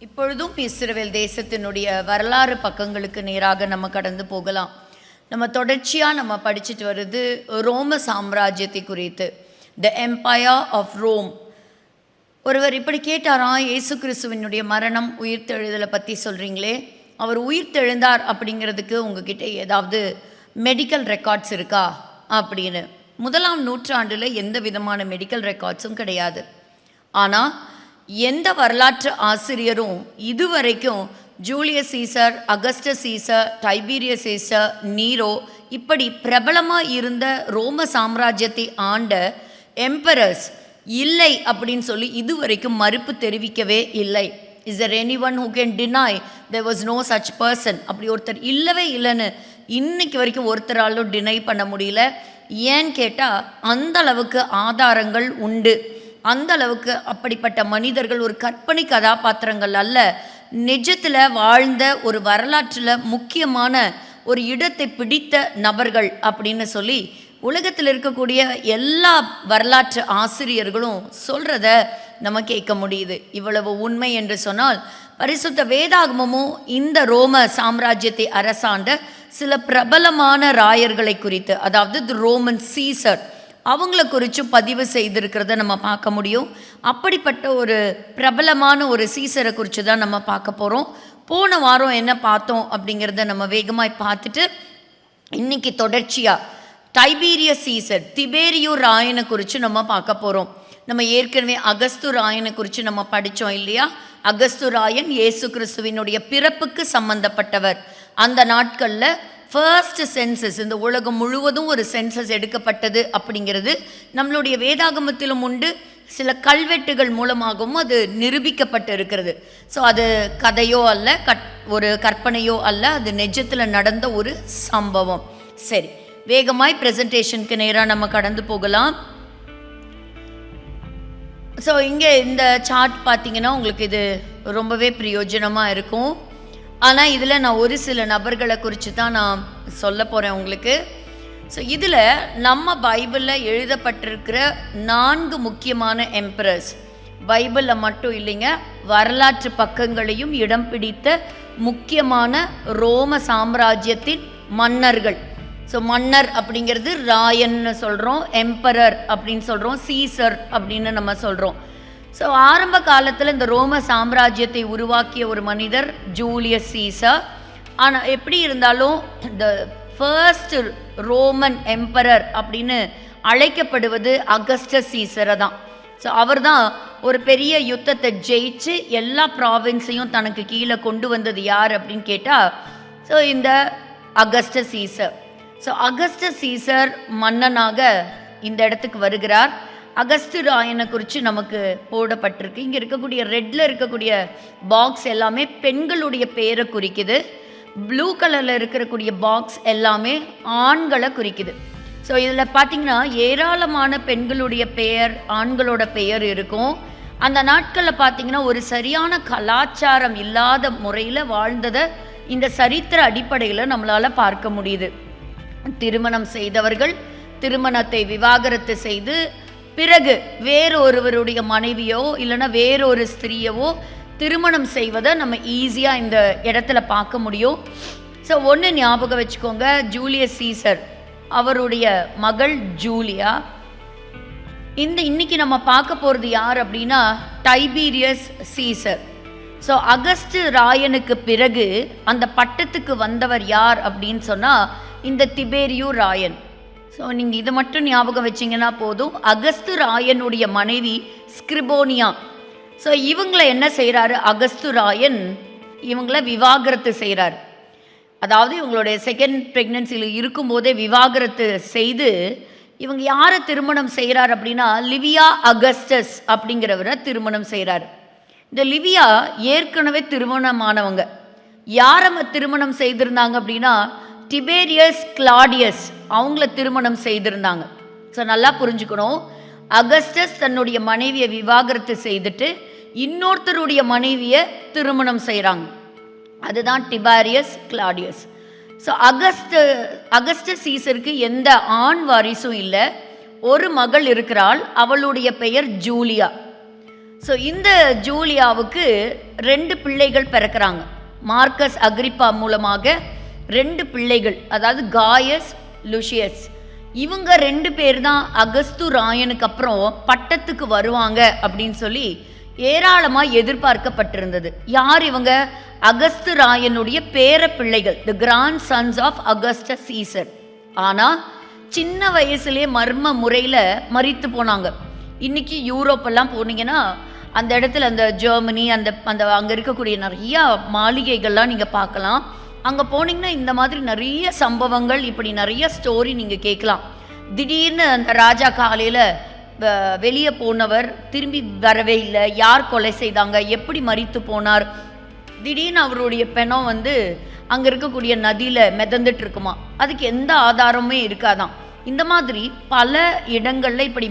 இப்பொழுதும் இஸ்ரவேல் தேசத்தினுடைய வரலாறு பக்கங்களுக்கு நேராக நம்ம கடந்து போகலாம். நம்ம தொடர்ச்சியாக நம்ம படிச்சுட்டு வருது ரோம சாம்ராஜ்யத்தை குறித்து, த எம்பையர் ஆஃப் ரோம். ஒருவர் இப்படி கேட்டாராம், இயேசு கிறிஸ்துவினுடைய மரணம் உயிர்த்தெழுதலை பற்றி சொல்கிறீங்களே, அவர் உயிர்த்தெழுந்தார் அப்படிங்கிறதுக்கு உங்ககிட்ட ஏதாவது மெடிக்கல் ரெக்கார்ட்ஸ் இருக்கா அப்படின்னு. 1ஆம் நூற்றாண்டில் எந்த விதமான மெடிக்கல் ரெக்கார்ட்ஸும் கிடையாது. ஆனால் எந்த வரலாற்று ஆசிரியரும் இதுவரைக்கும் Julius Caesar, Augustus Caesar, Tiberius Caesar, Nero இப்படி பிரபலமாக இருந்த ரோம சாம்ராஜ்யத்தை ஆண்ட எம்பரர்ஸ் இல்லை அப்படின்னு சொல்லி இதுவரைக்கும் மறுப்பு தெரிவிக்கவே இல்லை. Is there anyone who can deny there was no such person? அப்படி ஒருத்தர் இல்லவே இல்லைன்னு இன்னைக்கு வரைக்கும் ஒருத்தராலும் டினை பண்ண முடியல. ஏன்னு கேட்டால் அந்த அளவுக்கு ஆதாரங்கள் உண்டு. அந்த அளவுக்கு அப்படிப்பட்ட மனிதர்கள் ஒரு கற்பனை கதாபாத்திரங்கள் அல்ல, நிஜத்தில் வாழ்ந்த ஒரு வரலாற்றில் முக்கியமான ஒரு இடத்தை பிடித்த நபர்கள் அப்படின்னு சொல்லி உலகத்தில் இருக்கக்கூடிய எல்லா வரலாற்று ஆசிரியர்களும் சொல்கிறத நம்ம கேட்க முடியுது. இவ்வளவு உண்மை என்று சொன்னால் பரிசுத்த வேதாகமமும் இந்த ரோம சாம்ராஜ்யத்தை அரசாண்ட சில பிரபலமான ராயர்களை குறித்து, அதாவது தி ரோமன் சீசர், அவங்கள குறித்து பதிவு செய்திருக்கிறத நம்ம பார்க்க முடியும். அப்படிப்பட்ட ஒரு பிரபலமான ஒரு சீசரை குறித்து தான் நம்ம பார்க்க போகிறோம். போன வாரம் என்ன பார்த்தோம் அப்படிங்கிறத நம்ம வேகமாக பார்த்துட்டு இன்னைக்கு தொடர்ச்சியாக டைபீரியஸ் சீசர், திபேரியு ராயனை குறித்து நம்ம பார்க்க போகிறோம். நம்ம ஏற்கனவே அகஸ்து ராயனை குறித்து நம்ம படித்தோம் இல்லையா? அகஸ்து ராயன் இயேசு கிறிஸ்துவினுடைய பிறப்புக்கு சம்பந்தப்பட்டவர். அந்த நாட்களில் ஃபர்ஸ்ட் சென்சஸ், இந்த உலகம் முழுவதும் ஒரு சென்சஸ் எடுக்கப்பட்டது அப்படிங்கிறது நம்மளுடைய வேதாகமத்திலும் உண்டு. சில கல்வெட்டுகள் மூலமாகவும் அது நிரூபிக்கப்பட்டு இருக்கிறது. ஸோ அது கதையோ அல்ல, ஒரு கற்பனையோ அல்ல, அது நிஜத்தில் நடந்த ஒரு சம்பவம். சரி, வேகமாய் ப்ரெசன்டேஷனுக்கு நேராக நம்ம கடந்து போகலாம். ஸோ இங்கே இந்த சார்ட் பார்த்தீங்கன்னா உங்களுக்கு இது ரொம்பவே பிரயோஜனமாக இருக்கும். ஆனால் இதில் நான் ஒரு சில நபர்களை குறித்து தான் நான் சொல்ல போகிறேன் உங்களுக்கு. ஸோ இதில் நம்ம பைபிளில் எழுதப்பட்டிருக்கிற 4 முக்கியமான எம்பரர்ஸ், பைபிளில் மட்டும் இல்லைங்க, வரலாற்று பக்கங்களையும் இடம் பிடித்த முக்கியமான ரோம சாம்ராஜ்யத்தின் மன்னர்கள். ஸோ மன்னர் அப்படிங்கிறது ராயன்னு சொல்கிறோம், எம்பரர் அப்படின்னு சொல்கிறோம், சீசர் அப்படின்னு நம்ம சொல்கிறோம். ஸோ ஆரம்ப காலத்தில் இந்த ரோம சாம்ராஜ்யத்தை உருவாக்கிய ஒரு மனிதர் ஜூலியஸ் சீசர். ஆனால் எப்படி இருந்தாலும் த ஃபர்ஸ்ட் ரோமன் எம்பரர் அப்படின்னு அழைக்கப்படுவது அகஸ்டஸ் சீசரை தான். ஸோ அவர் தான் ஒரு பெரிய யுத்தத்தை ஜெயிச்சு எல்லா ப்ராவின்ஸையும் தனக்கு கீழே கொண்டு வந்தது யார் அப்படின்னு கேட்டால், ஸோ இந்த Augustus Caesar. So Augustus Caesar மன்னனாக இந்த இடத்துக்கு வருகிறார். அகஸ்து ராயனை குறித்து நமக்கு போடப்பட்டிருக்கு. இங்கே இருக்கக்கூடிய ரெட்டில் இருக்கக்கூடிய பாக்ஸ் எல்லாமே பெண்களுடைய பெயரை குறிக்குது. ப்ளூ கலரில் இருக்கக்கூடிய பாக்ஸ் எல்லாமே ஆண்களை குறிக்குது. ஸோ இதில் பார்த்திங்கன்னா ஏராளமான பெண்களுடைய பெயர், ஆண்களோட பெயர் இருக்கும். அந்த நாட்களில் பார்த்திங்கன்னா ஒரு சரியான கலாச்சாரம் இல்லாத முறையில் வாழ்ந்ததை இந்த சரித்திர அடிப்படையில் நம்மளால் பார்க்க முடியுது. திருமணம் செய்தவர்கள் திருமணத்தை விவாகரத்து செய்து பிறகு வேறொருவருடைய மனைவியோ இல்லைன்னா வேறொரு ஸ்திரீயவோ திருமணம் செய்வதை நம்ம ஈஸியாக இந்த இடத்துல பார்க்க முடியும். ஸோ ஒன்று ஞாபகம் வச்சுக்கோங்க, ஜூலியஸ் சீசர் அவருடைய மகள் ஜூலியா. இன்னைக்கு நம்ம பார்க்க போகிறது யார் அப்படின்னா டைபீரியஸ் சீசர். ஸோ அகஸ்து ராயனுக்கு பிறகு அந்த பட்டத்துக்கு வந்தவர் யார் அப்படின்னு சொன்னால் இந்த திபேரியு ராயன். ஸோ நீங்கள் இதை மட்டும் ஞாபகம் வச்சிங்கன்னா போதும். அகஸ்து ராயனுடைய மனைவி ஸ்கிரிபோனியா. ஸோ இவங்களை என்ன செய்கிறாரு அகஸ்து ராயன்? இவங்கள விவாகரத்து செய்கிறார். அதாவது இவங்களுடைய செகண்ட் ப்ரெக்னன்சியில் இருக்கும்போதே விவாகரத்து செய்து இவங்க யாரை திருமணம் செய்கிறார் அப்படின்னா லிவியா அகஸ்டஸ் அப்படிங்கிறவரை திருமணம் செய்கிறார். இந்த லிவியா ஏற்கனவே திருமணமானவங்க. யாரை திருமணம் செய்திருந்தாங்க அப்படின்னா டிபேரியஸ் கிளாடியஸ், அவங்கள திருமணம் செய்திருந்தாங்க. ஸோ நல்லா புரிஞ்சுக்கணும், அகஸ்டஸ் தன்னுடைய மனைவியை விவாகரத்து செய்துட்டு இன்னொருத்தருடைய மனைவியை திருமணம் செய்கிறாங்க. அதுதான் டிபேரியஸ் கிளாடியஸ். ஸோ அகஸ்டஸ் சீசருக்கு எந்த ஆண் வாரிசும் இல்லை. ஒரு மகள் இருக்கிறாள், அவளுடைய பெயர் ஜூலியா. ஸோ இந்த ஜூலியாவுக்கு 2 பிள்ளைகள் பிறக்கிறாங்க. மார்க்கஸ் அக்ரிப்பா மூலமாக 2 பிள்ளைகள், அதாவது காயஸ், லுஷியஸ். இவங்க 2 பேர் தான் அகஸ்து ராயனுக்கு அப்புறம் பட்டத்துக்கு வருவாங்க அப்படின்னு சொல்லி ஏராளமாக எதிர்பார்க்கப்பட்டிருந்தது. யார் இவங்க? அகஸ்து ராயனுடைய பேர பிள்ளைகள், the grandsons of Augustus Caesar. ஆனால் சின்ன வயசுலேயே மர்ம முறையில் மரித்து போனாங்க. இன்றைக்கி யூரோப்பெல்லாம் போனீங்கன்னா அந்த இடத்துல அந்த ஜெர்மனி அந்த அந்த அங்கே இருக்கக்கூடிய நிறையா மாளிகைகள்லாம் நீங்கள் பார்க்கலாம். அங்கே போனீங்கன்னா இந்த மாதிரி நிறைய சம்பவங்கள், இப்படி நிறைய ஸ்டோரி நீங்கள் கேட்கலாம். திடீர்னு அந்த ராஜா காலையில் வெளியே போனவர் திரும்பி வரவே இல்லை, யார் கொலை செய்தாங்க, எப்படி மரித்து போனார், திடீர்னு அவருடைய பிணம் அங்கே இருக்கக்கூடிய நதியில் மிதந்துட்டு இருக்குமா, அதுக்கு எந்த ஆதாரமே இருக்காதான். இந்த மாதிரி பல இடங்களில் இப்படி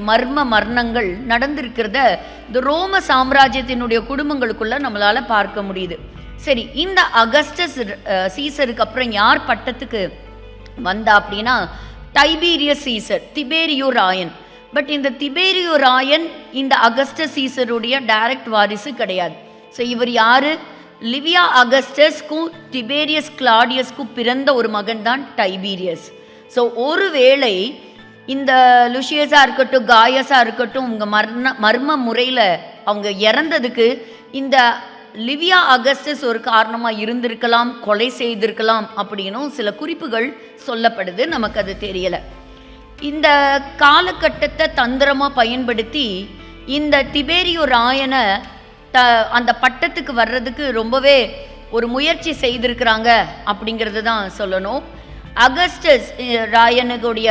மரணங்கள் நடந்திருக்கிறத இந்த ரோம சாம்ராஜ்யத்தினுடைய குடும்பங்களுக்குள்ள நம்மளால் பார்க்க முடியுது. சரி, இந்த அகஸ்டஸ் சீசருக்கு அப்புறம் யார் பட்டத்துக்கு வந்தா அப்படின்னா டைபீரியஸ் சீசர், திபேரியோ ராயன். பட் இந்த திபேரியோ ராயன் இந்த அகஸ்டஸ் சீசருடைய டைரக்ட் வாரிசு கிடையாது. ஸோ இவர் யாரு? லிவியா அகஸ்டஸ்க்கும் திபேரியஸ் கிளாடியஸ்க்கும் பிறந்த ஒரு மகன் தான் டைபீரியஸ். ஸோ ஒருவேளை இந்த லுஷியஸாக இருக்கட்டும், காயஸாக இருக்கட்டும், உங்கள் மர்ம முறையில் அவங்க இறந்ததுக்கு இந்த லிவியா அகஸ்டஸ் ஒரு காரணமாக இருந்திருக்கலாம், கொலை செய்திருக்கலாம் அப்படின்னும் சில குறிப்புகள் சொல்லப்படுது. நமக்கு அது தெரியலை. இந்த காலகட்டத்தை தந்திரமாக பயன்படுத்தி இந்த திபேரியோ ராயனை அந்த பட்டத்துக்கு வர்றதுக்கு ரொம்பவே ஒரு முயற்சி செய்திருக்கிறாங்க அப்படிங்கிறது தான் சொல்லணும். அகஸ்டஸ் ராயனுடைய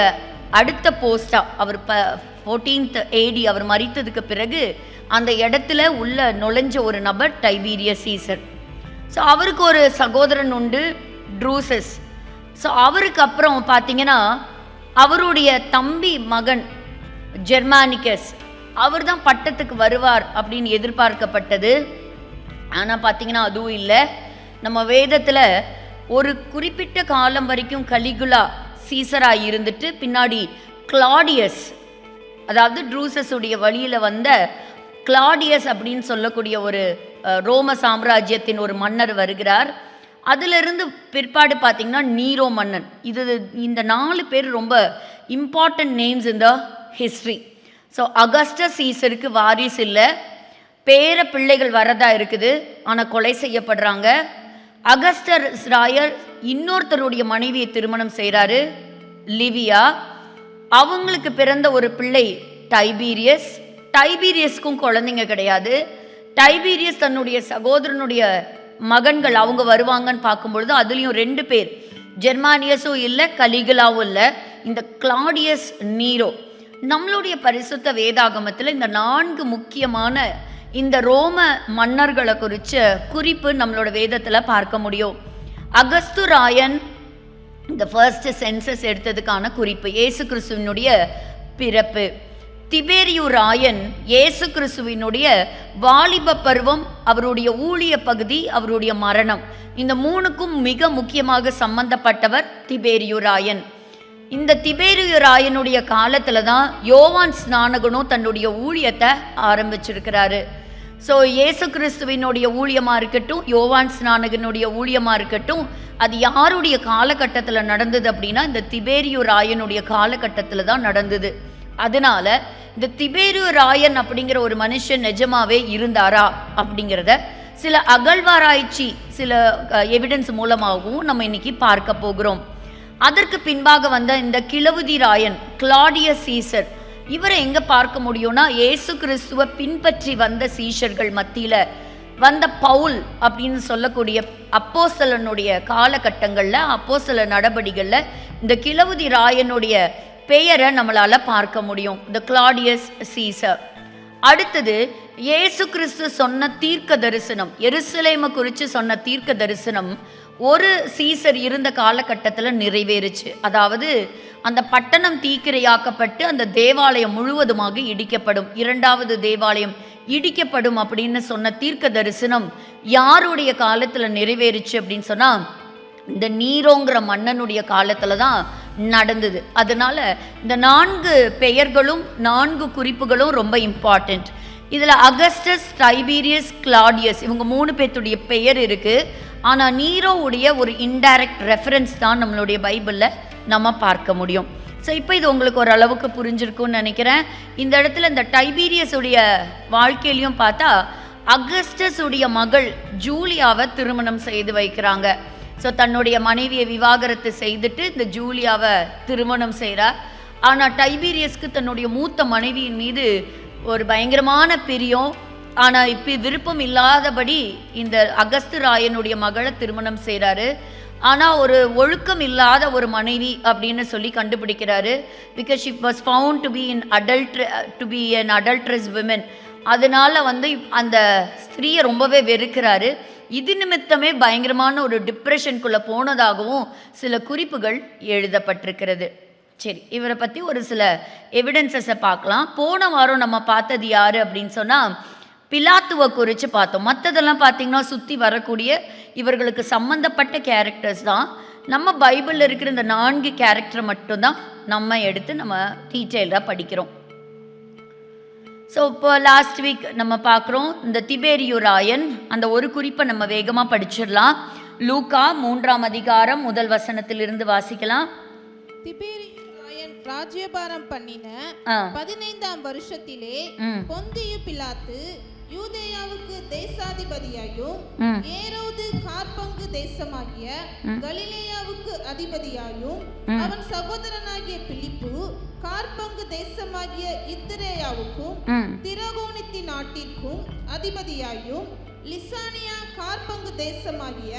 அடுத்த போஸ்டாக அவர் 14th AD அவர் மரித்ததுக்கு பிறகு அந்த இடத்துல உள்ள நுழைஞ்ச ஒரு நபர் டைபீரியஸ் சீசர். ஸோ அவருக்கு ஒரு சகோதரன் உண்டு, ட்ரூசஸ். ஸோ அவருக்கு அப்புறம் பார்த்தீங்கன்னா அவருடைய தம்பி மகன் ஜெர்மானிகஸ், அவர் தான் பட்டத்துக்கு வருவார் அப்படின்னு எதிர்பார்க்கப்பட்டது. ஆனால் பார்த்தீங்கன்னா அதுவும் இல்லை. நம்ம வேதத்தில் ஒரு குறிப்பிட்ட காலம் வரைக்கும் கலிகுலா சீசராக இருந்துட்டு பின்னாடி கிளாடியஸ், அதாவது ட்ரூசஸுடைய வழியில் வந்த கிளாடியஸ் அப்படின்னு சொல்லக்கூடிய ஒரு ரோம சாம்ராஜ்யத்தின் ஒரு மன்னர் வருகிறார். அதிலிருந்து பிற்பாடு பார்த்திங்கன்னா நீரோ மன்னன். இந்த 4 பேர் ரொம்ப இம்பார்ட்டன்ட் நேம்ஸ் இந்த ஹிஸ்ட்ரி. ஸோ அகஸ்டஸ் சீசருக்கு வாரிசு இல்லை, பேர பிள்ளைகள் வரதா இருக்குது, ஆனால் கொலை செய்யப்படுறாங்க. அகஸ்டஸ் ராயர் இன்னொருத்தருடைய மனைவியை திருமணம் செய்கிறாரு, லிவியா. அவங்களுக்கு பிறந்த ஒரு பிள்ளை டைபீரியஸ். டைபீரியஸ்க்கும் குழந்தைங்க கிடையாது. டைபீரியஸ் தன்னுடைய சகோதரனுடைய மகன்கள் அவங்க வருவாங்கன்னு பார்க்கும்பொழுது அதுலேயும் 2 பேர், ஜெர்மானியஸும் இல்லை, கலிகுலாவும் இல்லை, இந்த கிளாடியஸ், நீரோ. நம்மளுடைய பரிசுத்த வேதாகமத்தில் இந்த 4 முக்கியமான இந்த ரோம மன்னர்களை குறித்த குறிப்பு நம்மளோட வேதத்தில் பார்க்க முடியும். அகஸ்து ராயன் இந்த ஃபர்ஸ்ட் சென்சஸ் எடுத்ததுக்கான குறிப்பு, இயேசு கிறிஸ்துவினுடைய பிறப்பு. திபேரியு ராயன் இயேசு கிறிஸ்துவினுடைய வாலிப பருவம், அவருடைய ஊழிய பகுதி, அவருடைய மரணம். இந்த 3க்கும் மிக முக்கியமாக சம்பந்தப்பட்டவர் திபேரியு ராயன். இந்த திபேரியு ராயனுடைய காலத்தில் தான் யோவான் ஸ்நானகனும் தன்னுடைய ஊழியத்தை ஆரம்பிச்சிருக்கிறாரு. ஸோ இயேசு கிறிஸ்துவினுடைய ஊழியமாக இருக்கட்டும், யோவான் ஸ்நானகனுடைய ஊழியமாக இருக்கட்டும், அது யாருடைய காலகட்டத்தில் நடந்தது அப்படின்னா இந்த திபேரியு ராயனுடைய காலகட்டத்தில் தான் நடந்தது. அதனால இந்த திபேரியு ராயன் அப்படிங்கிற ஒரு மனுஷன் நிஜமாவே இருந்தாரா அப்படிங்கிறத சில அகழ்வாராய்ச்சி, சில எவிடன்ஸ் மூலமாகவும் நம்ம இன்னைக்கு பார்க்க போகிறோம். அதற்கு பின்பாக வந்த இந்த கிழவுதி ராயன், கிளாடியஸ் சீசர், இவரை எங்கே பார்க்க முடியும்னா இயேசு கிறிஸ்துவை பின்பற்றி வந்த சீஷர்கள் மத்தியில் வந்த பவுல் அப்படின்னு சொல்லக்கூடிய அப்போஸ்தலனுடைய காலகட்டங்களில், அப்போஸ்தல நடபடிகளில் இந்த கிழவுதி ராயனுடைய பெயரை நம்மளால் பார்க்க முடியும், த கிளாடியஸ் சீசர். அடுத்தது இயேசு கிறிஸ்து சொன்ன தீர்க்க தரிசனம், எருசலேமை குறித்து சொன்ன தீர்க்க தரிசனம் ஒரு சீசர் இருந்த காலகட்டத்தில் நிறைவேறுச்சு. அதாவது அந்த பட்டணம் தீக்கிரையாக்கப்பட்டு அந்த தேவாலயம் முழுவதுமாக இடிக்கப்படும், 2வது தேவாலயம் இடிக்கப்படும் அப்படின்னு சொன்ன தீர்க்க தரிசனம் யாருடைய காலத்தில் நிறைவேறுச்சு அப்படின்னு சொன்னால் இந்த நீரோங்கிற மன்னனுடைய காலத்தில் தான் நடந்தது. அதனால இந்த 4 பெயர்களும் 4 குறிப்புகளும் ரொம்ப இம்பார்ட்டண்ட். இதில் அகஸ்டஸ், டைபீரியஸ், கிளாடியஸ் இவங்க 3 பேர்த்துடைய பெயர் இருக்குது. ஆனால் நீரோவுடைய ஒரு இன்டைரக்ட் ரெஃபரன்ஸ் தான் நம்மளுடைய பைபிளில் நம்ம பார்க்க முடியும். ஸோ இப்போ இது உங்களுக்கு ஓரளவுக்கு புரிஞ்சிருக்கும்னு நினைக்கிறேன். இந்த இடத்துல இந்த டைபீரியஸுடைய வாழ்க்கையிலையும் பார்த்தா அகஸ்டஸ் உடைய மகள் ஜூலியாவை திருமணம் செய்து வைக்கிறாங்க. ஸோ தன்னுடைய மனைவியை விவாகரத்து செய்துட்டு இந்த ஜூலியாவை திருமணம் செய்கிறார். ஆனால் டைபீரியஸ்க்கு தன்னுடைய மூத்த மனைவியின் மீது ஒரு பயங்கரமான பிரியம். ஆனால் இப்போ விருப்பம் இல்லாதபடி இந்த அகஸ்து ராயனுடைய மகளை திருமணம் செய்கிறாரு. ஆனால் ஒரு ஒழுக்கம் இல்லாத ஒரு மனைவி அப்படின்னு சொல்லி கண்டுபிடிக்கிறாரு. Because she was found to be an adulterous women. அதனால் அந்த ஸ்திரீயை ரொம்பவே வெறுக்கிறாரு. இது நிமித்தமே பயங்கரமான ஒரு டிப்ரெஷனுக்குள்ளே போனதாகவும் சில குறிப்புகள் எழுதப்பட்டிருக்கிறது. சரி, இவரை பற்றி ஒரு சில எவிடன்சஸை பார்க்கலாம். போன வாரம் நம்ம பார்த்தது யார் அப்படின்னு சொன்னால் பிலாத்துவை குறித்து பார்த்தோம். மற்றதெல்லாம் பார்த்திங்கன்னா சுற்றி வரக்கூடிய இவர்களுக்கு சம்மந்தப்பட்ட கேரக்டர்ஸ் தான். நம்ம பைபிளில் இருக்கிற இந்த 4 கேரக்டரை மட்டும்தான் நம்ம எடுத்து நம்ம டீட்டெயிலாக படிக்கிறோம். ஸோ இப்போ லாஸ்ட் வீக் நம்ம பார்க்குறோம் இந்த திபேரியு ராயன். அந்த ஒரு குறிப்பை நம்ம வேகமாக படிச்சிடலாம். லூக்கா 3ஆம் அதிகாரம் 1 வசனத்திலிருந்து வாசிக்கலாம். திபேரியு ராயன் ராஜ்யபாரம் பண்ணின 15ஆம் வருஷத்திலே பொந்தியு பிலாத்து யூதேயாவுக்கு தேசாதிபதியாயும் ஏரோது காற்பங்கு தேசமாகிய கலிலேயாவுக்கு அதிபதியாயும் அவன் சகோதரனாகிய பிலிப்பு காற்பங்கு தேசமாகிய இத்திரேயாவுக்கும் திரகோனித்தி நாட்டிற்கும் அதிபதியாயும் லிசானியா காற்பங்கு தேசமாகிய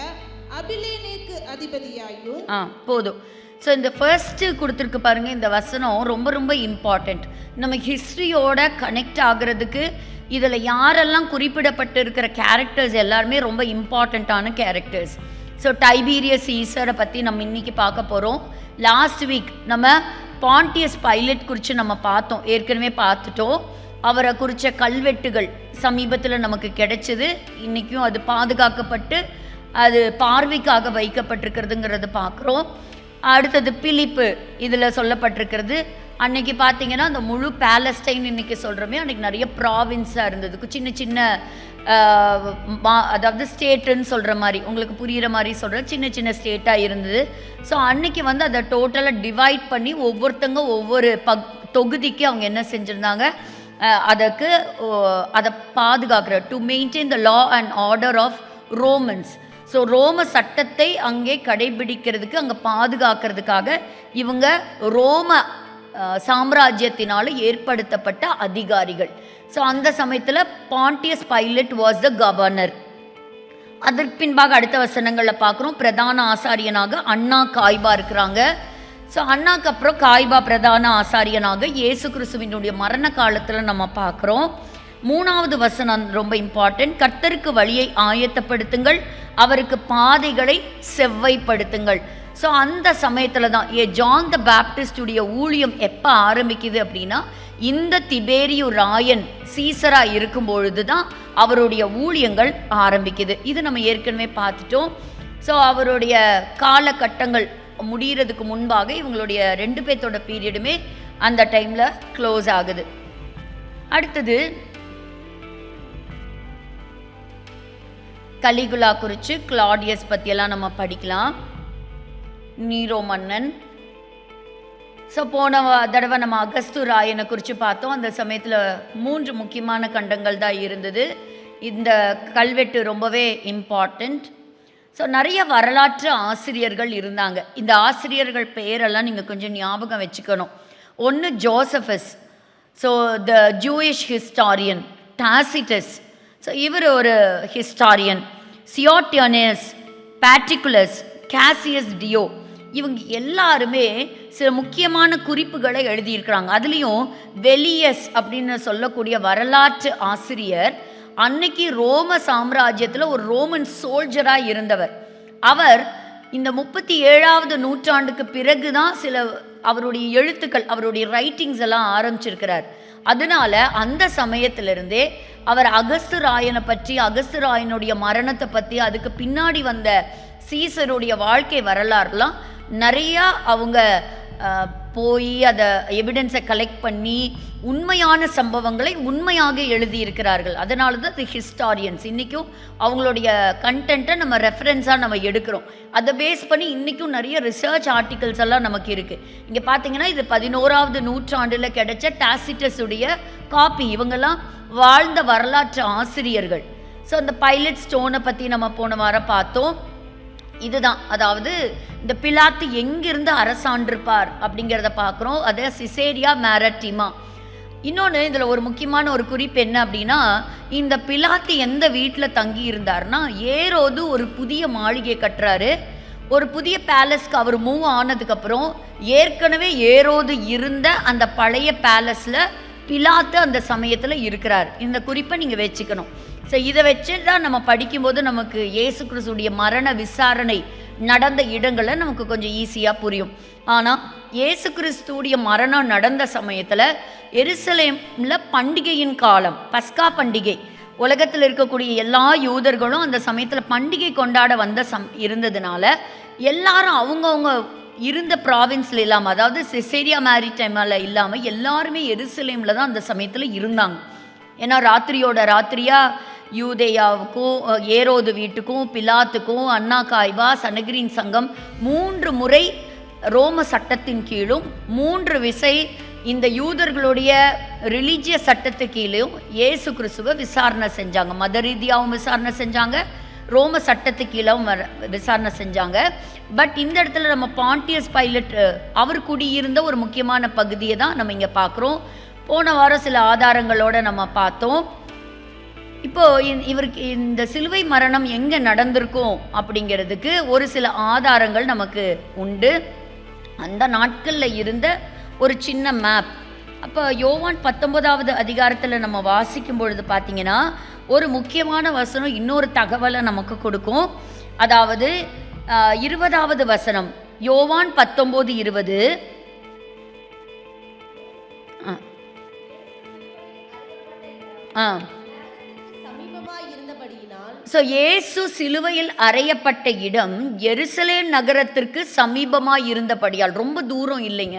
அபிலேனேக்கு அதிபதியாயும். போதும். ஸோ இந்த ஃபர்ஸ்ட்டு கொடுத்துருக்கு பாருங்கள், இந்த வசனம் ரொம்ப ரொம்ப இம்பார்ட்டண்ட். நம்ம ஹிஸ்ட்ரியோட கனெக்ட் ஆகிறதுக்கு இதில் யாரெல்லாம் குறிப்பிடப்பட்டு இருக்கிற கேரக்டர்ஸ் எல்லாருமே ரொம்ப இம்பார்ட்டண்ட்டான கேரக்டர்ஸ். ஸோ டைபீரியஸ் ஈசரை பற்றி நம்ம இன்றைக்கி பார்க்க போகிறோம். லாஸ்ட் வீக் நம்ம பாண்டியஸ் பைலட் குறித்து நம்ம பார்த்தோம், ஏற்கனவே பார்த்துட்டோம். அவரை குறித்த கல்வெட்டுகள் சமீபத்தில் நமக்கு கிடைச்சிது. இன்றைக்கும் அது பாதுகாக்கப்பட்டு அது பார்வைக்காக வைக்கப்பட்டிருக்கிறதுங்கிறது பார்க்குறோம். அடுத்தது பிலிப்பு இதில் சொல்லப்பட்டிருக்கிறது. அன்றைக்கி பார்த்தீங்கன்னா அந்த முழு பேலஸ்டைன் இன்றைக்கி சொல்கிறோமே, அன்றைக்கி நிறைய ப்ராவின்ஸாக இருந்தது, சின்ன சின்ன அதாவது ஸ்டேட்டுன்னு சொல்கிற மாதிரி, உங்களுக்கு புரிகிற மாதிரி சொல்கிற சின்ன சின்ன ஸ்டேட்டாக இருந்தது. ஸோ அன்றைக்கி அதை டோட்டலாக டிவைட் பண்ணி ஒவ்வொருத்தங்க ஒவ்வொரு தொகுதிக்கு அவங்க என்ன செஞ்சுருந்தாங்க, அதை பாதுகாக்கிற to maintain the law and order of Romans. So ரோம சட்டத்தை அங்கே கடைபிடிக்கிறதுக்கு, அங்கே பாதுகாக்கிறதுக்காக இவங்க ரோம சாம்ராஜ்யத்தினால் ஏற்படுத்தப்பட்ட அதிகாரிகள். ஸோ அந்த சமயத்தில் பாண்டியஸ் பைலட் வாஸ் த கவர்னர். அதற்கு பின்பாக அடுத்த வசனங்களில் பார்க்குறோம், பிரதான ஆசாரியனாக அண்ணா காய்பா இருக்கிறாங்க. ஸோ அண்ணாக்கு அப்புறம் காய்பா பிரதான ஆசாரியனாக இயேசு கிறிஸ்துவினுடைய மரண காலத்தில் நம்ம பார்க்குறோம். 3வது வசனம் ரொம்ப இம்பார்ட்டன்ட். கர்த்தருக்கு வழியை ஆயத்தப்படுத்துங்கள், அவருக்கு பாதைகளை செவ்வைப்படுத்துங்கள். ஸோ அந்த சமயத்தில் தான் ஜான் த பேப்டிஸ்டுடைய ஊழியம் எப்போ ஆரம்பிக்குது அப்படின்னா, இந்த திபேரியு ராயன் சீசராக இருக்கும் பொழுது தான் அவருடைய ஊழியங்கள் ஆரம்பிக்குது. இது நம்ம ஏற்கனவே பார்த்துட்டோம். ஸோ அவருடைய காலகட்டங்கள் முடிகிறதுக்கு முன்பாக இவங்களுடைய 2 பேர்த்தோட பீரியடுமே அந்த டைமில் க்ளோஸ் ஆகுது. அடுத்தது கலிகுலா குறித்து, கிளாடியஸ் பற்றியெல்லாம் நம்ம படிக்கலாம். நீரோ மன்னன். ஸோ போன தடவை நம்ம அகஸ்து ராயனை குறித்து பார்த்தோம். அந்த சமயத்தில் 3 முக்கியமான கண்டங்கள் தான் இருந்தது. இந்த கல்வெட்டு ரொம்பவே இம்பார்ட்டண்ட். ஸோ நிறைய வரலாற்று ஆசிரியர்கள் இருந்தாங்க. இந்த ஆசிரியர்கள் பெயரெல்லாம் நீங்கள் கொஞ்சம் ஞாபகம் வச்சுக்கணும். ஒன்று Josephus, so the Jewish historian. Tacitus, so இவர் ஒரு historian. Suetonius, Paterculus, Cassius Dio, இவங்க எல்லாருமே சில முக்கியமான குறிப்புகளை எழுதியிருக்கிறாங்க. அதுலேயும் வெலியஸ் அப்படின்னு சொல்லக்கூடிய வரலாற்று ஆசிரியர் அன்னைக்கு ரோம சாம்ராஜ்யத்தில் ஒரு ரோமன் சோல்ஜராக இருந்தவர். அவர் இந்த 37வது நூற்றாண்டுக்கு பிறகு தான் சில அவருடைய எழுத்துக்கள், அவருடைய ரைட்டிங்ஸ் எல்லாம் ஆரம்பிச்சிருக்கிறார். அதனால அந்த சமயத்திலிருந்தே அவர் அகஸ்து ராயனை பற்றி, அகஸ்து ராயனுடைய மரணத்தை பற்றி, அதுக்கு பின்னாடி வந்த சீசருடைய வாழ்க்கை வரலாறுலாம் நிறையா அவங்க போய் அதை எவிடன்ஸை கலெக்ட் பண்ணி உண்மையான சம்பவங்களை உண்மையாக எழுதியிருக்கிறார்கள். அதனால தான் தி ஹிஸ்டாரியன்ஸ் இன்றைக்கும் அவங்களுடைய கண்டென்ட்டை நம்ம ரெஃபரன்ஸாக நம்ம எடுக்கிறோம். அதை பேஸ் பண்ணி இன்றைக்கும் நிறைய ரிசர்ச் ஆர்டிகல்ஸ் எல்லாம் நமக்கு இருக்குது. இங்கே பார்த்தீங்கன்னா இது 11ஆவது நூற்றாண்டில் கிடைச்ச டாசிட்டஸுடைய காப்பி. இவங்கெல்லாம் வாழ்ந்த வரலாற்று ஆசிரியர்கள். ஸோ அந்த பைலட் ஸ்டோனை பற்றி நம்ம போன வாரம் பார்த்தோம். இதுதான், அதாவது இந்த பிலாத்து எங்கிருந்து அரசாண்டிருப்பார் அப்படிங்கிறத பார்க்குறோம். அதை சிசேரியா மேரட்டிமா. இன்னொன்று இதில் ஒரு முக்கியமான ஒரு குறிப்பு என்ன அப்படின்னா, இந்த பிலாத்து எந்த வீட்டில் தங்கி இருந்தார்னா, ஏரோது ஒரு புதிய மாளிகை கட்டுறாரு. ஒரு புதிய பேலஸ்க்கு அவர் மூவ் ஆனதுக்கப்புறம் ஏற்கனவே ஏரோது இருந்த அந்த பழைய பேலஸில் பிலாத்து அந்த சமயத்தில் இருக்கிறார். இந்த குறிப்பை நீங்கள் வச்சுக்கணும். ஸோ இதை வச்சு தான் நம்ம படிக்கும்போது நமக்கு இயேசு கிறிஸ்துடைய மரண விசாரணை நடந்த இடங்களை நமக்கு கொஞ்சம் ஈஸியாக புரியும். ஆனால் இயேசு கிறிஸ்துடைய மரணம் நடந்த சமயத்தில் எருசலேமில் பண்டிகையின் காலம், பஸ்கா பண்டிகை. உலகத்தில் இருக்கக்கூடிய எல்லா யூதர்களும் அந்த சமயத்தில் பண்டிகை கொண்டாட வந்த இருந்ததுனால எல்லாரும் அவங்கவுங்க இருந்த ப்ராவின்ஸில் இல்லாமல், அதாவது சிசேரியா மேரிடைமில் இல்லாமல் எல்லாருமே எருசலேமில் தான் அந்த சமயத்தில் இருந்தாங்க. ஏன்னா ராத்திரியோட ராத்திரியாக யூதேயாவுக்கும் ஏரோது வீட்டுக்கும் பிலாத்துக்கும் அன்னா காய்பா சனகிரின் சங்கம் 3 முறை ரோம சட்டத்தின் கீழும் 3 விசை இந்த யூதர்களுடைய ரிலீஜியஸ் சட்டத்து கீழும் இயேசு கிறிஸ்துவை விசாரணை செஞ்சாங்க. மத ரீதியாகவும் விசாரணை செஞ்சாங்க, ரோம சட்டத்து கீழும் விசாரணை செஞ்சாங்க. பட் இந்த இடத்துல நம்ம பாண்டியஸ் பைலட் அவர் குடியிருந்த ஒரு முக்கியமான பகுதியை தான் நம்ம இங்கே பார்க்குறோம். போன வாரம் சில ஆதாரங்களோடு நம்ம பார்த்தோம். இப்போது இவருக்கு இந்த சிலுவை மரணம் எங்கே நடந்திருக்கும் அப்படிங்கிறதுக்கு ஒரு சில ஆதாரங்கள் நமக்கு உண்டு. அந்த நாட்களில் இருந்த ஒரு சின்ன மேப். அப்போ யோவான் 19ஆவது அதிகாரத்தில் நம்ம வாசிக்கும் பொழுது பார்த்திங்கன்னா ஒரு முக்கியமான வசனம் இன்னொரு தகவலை நமக்கு கொடுக்கும். அதாவது 20ஆவது வசனம், யோவான் 19:20. ஸோ இயேசு சிலுவையில் அறையப்பட்ட இடம் எருசலேம் நகரத்திற்கு சமீபமாக இருந்தபடியால், ரொம்ப தூரம் இல்லைங்க.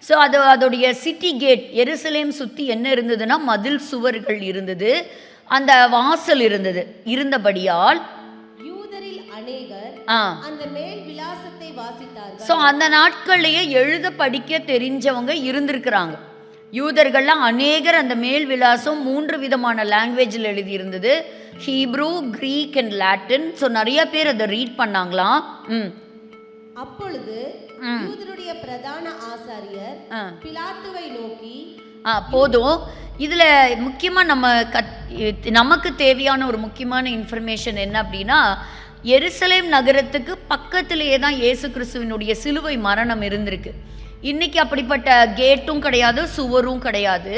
ஸோ அதோடைய சிட்டி கேட், எருசலேம் சுற்றி என்ன இருந்ததுன்னா மதில் சுவர்கள் இருந்தது, அந்த வாசல் இருந்தபடியால் யூதரில் அநேகர் அந்த மேல் விலாசத்தை வாசித்தார்கள். ஸோ அந்த நாட்கள்லேயே எழுத படிக்க தெரிஞ்சவங்க இருந்திருக்கிறாங்க. யூதர்கள்லாம் அநேகர் அந்த மேல் விலாசம் 3 விதமான லாங்குவேஜில் எழுதியிருந்தது, Hebrew, Greek and Latin. So நிறைய பேர் அதை ரீட் பண்ணாங்களாம். அப்பொழுது யூதருடைய பிரதான ஆசாரியர் பிலாத்துவை நோக்கி, போதும், இதில் முக்கியமாக நமக்கு தேவையான ஒரு முக்கியமான இன்ஃபர்மேஷன் என்ன அப்படின்னா, எருசலேம் நகரத்துக்கு பக்கத்திலேயே தான் இயேசு கிறிஸ்துவினுடைய சிலுவை மரணம் இருந்திருக்கு. இன்றைக்கி அப்படிப்பட்ட கேட்டும் கிடையாது, சுவரும் கிடையாது.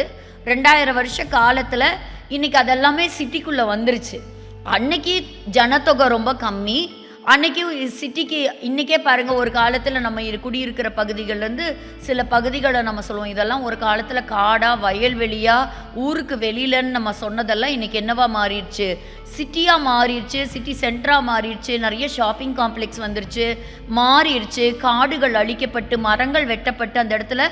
2000 வருஷ காலத்தில் இன்றைக்கி அதெல்லாமே சிட்டிக்குள்ளே வந்துருச்சு. அன்னைக்கு ஜனத்தொகை ரொம்ப கம்மி. அன்றைக்கி சிட்டிக்கு இன்றைக்கே பாருங்கள், ஒரு காலத்தில் நம்ம குடியிருக்கிற பகுதிகள்லேருந்து சில பகுதிகளை நம்ம சொல்லுவோம், இதெல்லாம் ஒரு காலத்தில் காடாக வயல்வெளியாக ஊருக்கு வெளியிலன்னு நம்ம சொன்னதெல்லாம் இன்றைக்கி என்னவா மாறிடுச்சு, சிட்டியாக மாறிடுச்சு, சிட்டி சென்டராக மாறிடுச்சு. நிறைய ஷாப்பிங் காம்ப்ளெக்ஸ் வந்துருச்சு, மாறிடுச்சு. காடுகள் அழிக்கப்பட்டு மரங்கள் வெட்டப்பட்டு அந்த இடத்துல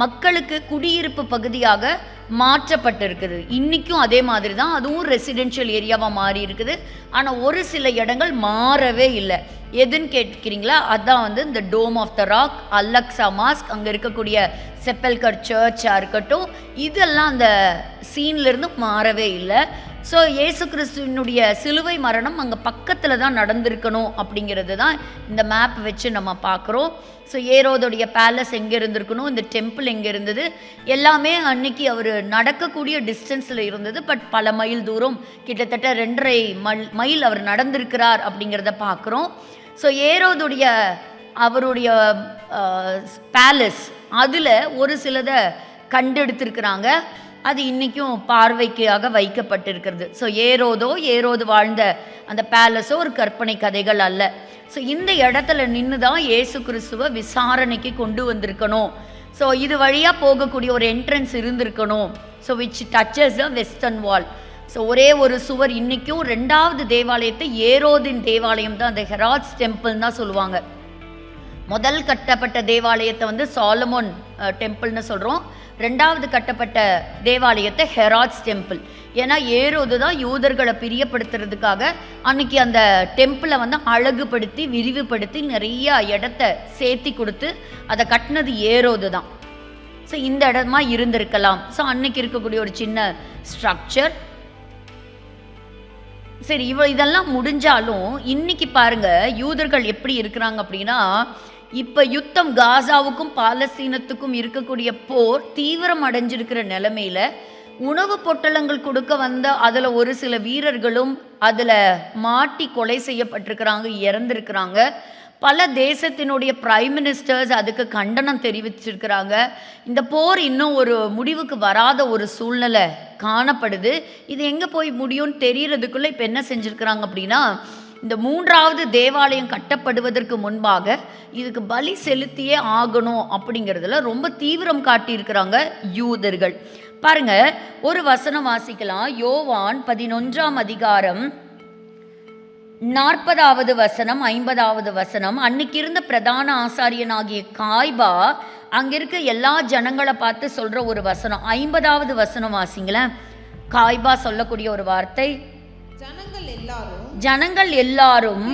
மக்களுக்கு குடியிருப்பு பகுதியாக மாற்றப்பட்டிருக்குது. இன்றைக்கும் அதே மாதிரி தான், அதுவும் ரெசிடென்ஷியல் ஏரியாவாக மாறி இருக்குது. ஆனால் ஒரு சில இடங்கள் மாறவே இல்லை. எதுன்னு கேட்கிறீங்களா? அதான் இந்த Dome of the Rock, Al Aqsa mosque, அங்கே இருக்கக்கூடிய செப்பல்கர் சர்ச்சாக இருக்கட்டும், இதெல்லாம் அந்த சீன்லேருந்து மாறவே இல்லை. ஸோ இயேசு கிறிஸ்துவினுடைய சிலுவை மரணம் அங்கே பக்கத்தில் தான் நடந்திருக்கணும் அப்படிங்கிறது தான் இந்த மேப் வச்சு நம்ம பார்க்குறோம். ஸோ ஏரோதுடைய பேலஸ் எங்கே இருந்திருக்கணும், இந்த டெம்பிள் எங்கே இருந்தது, எல்லாமே அன்னைக்கு அவர் நடக்கக்கூடிய டிஸ்டன்ஸில் இருந்தது. பட் பல மைல் தூரம், கிட்டத்தட்ட 2.5 மைல் அவர் நடந்திருக்கிறார் அப்படிங்கிறத பார்க்குறோம். ஸோ ஏரோதுடைய அவருடைய பேலஸ் அதில் ஒரு சிலதை கண்டெடுத்திருக்கிறாங்க. அது இன்றைக்கும் பார்வைக்காக வைக்கப்பட்டிருக்கிறது. ஸோ ஏரோது வாழ்ந்த அந்த பேலஸோ ஒரு கற்பனை கதைகள் அல்ல. ஸோ இந்த இடத்துல நின்று தான் இயேசு கிறிஸ்துவை விசாரணைக்கு கொண்டு வந்திருக்கணும். ஸோ இது வழியாக போகக்கூடிய ஒரு என்ட்ரன்ஸ் இருந்திருக்கணும். So which duchess the western wall. So ஒரே ஒரு சுவர். இன்றைக்கும் 2வது தேவாலயத்தை ஏரோதின் தேவாலயம் தான், அந்த ஹெராட்ஸ் டெம்பிள் தான் சொல்லுவாங்க. முதல் கட்டப்பட்ட தேவாலயத்தை சாலமோன் டெம்பிள்னு சொல்கிறோம். ரெண்டாவது கட்டப்பட்ட தேவாலயத்தை ஹெராட்ஸ் டெம்பிள். ஏன்னா ஏரோது தான் யூதர்களை பிரியப்படுத்துறதுக்காக அன்னைக்கு அந்த டெம்பிளை வந்து அழகுபடுத்தி விரிவுபடுத்தி நிறைய இடத்த சேர்த்தி கொடுத்து அதை கட்டினது ஏரோது தான். ஸோ இந்த இடமா இருந்திருக்கலாம். ஸோ அன்னைக்கு இருக்கக்கூடிய ஒரு சின்ன ஸ்ட்ரக்சர். சரி, இதெல்லாம் முடிஞ்சாலும் இன்னைக்கு பாருங்க யூதர்கள் எப்படி இருக்கிறாங்க அப்படின்னா, இப்போ யுத்தம் காசாவுக்கும் பாலஸ்தீனத்துக்கும் இருக்கக்கூடிய போர் தீவிரம் அடைஞ்சிருக்கிற நிலைமையில உணவு பொட்டலங்கள் கொடுக்க வந்த அதில் ஒரு சில வீரர்களும் அதில் மாட்டி கொலை செய்யப்பட்டிருக்கிறாங்க, இறந்துருக்கிறாங்க. பல தேசத்தினுடைய பிரைம் மினிஸ்டர்ஸ் அதுக்கு கண்டனம் தெரிவிச்சிருக்கிறாங்க. இந்த போர் இன்னும் ஒரு முடிவுக்கு வராத ஒரு சூழ்நிலை காணப்படுது. இது எங்கே போய் முடியும்னு தெரியறதுக்குள்ளே இப்போ என்ன செஞ்சுருக்கிறாங்க அப்படின்னா, இந்த 3வது தேவாலயம் கட்டப்படுவதற்கு முன்பாக இதுக்கு பலி செலுத்தியே ஆகணும் அப்படிங்கிறதுல ரொம்ப தீவிரம் காட்டியிருக்கிறாங்க யூதர்கள். பாருங்க, ஒரு வசனம் வாசிக்கலாம். யோவான் 11ஆம் அதிகாரம் 40வது வசனம் 50வது வசனம். அன்னைக்கு இருந்த பிரதான ஆசாரியனாகிய காய்பா அங்க இருக்க எல்லா ஜனங்களை பார்த்து சொல்ற ஒரு வசனம். 50வது வசனம் வாசிங்களேன். காய்பா சொல்லக்கூடிய ஒரு வார்த்தை, ஜனங்கள் எல்லாரும்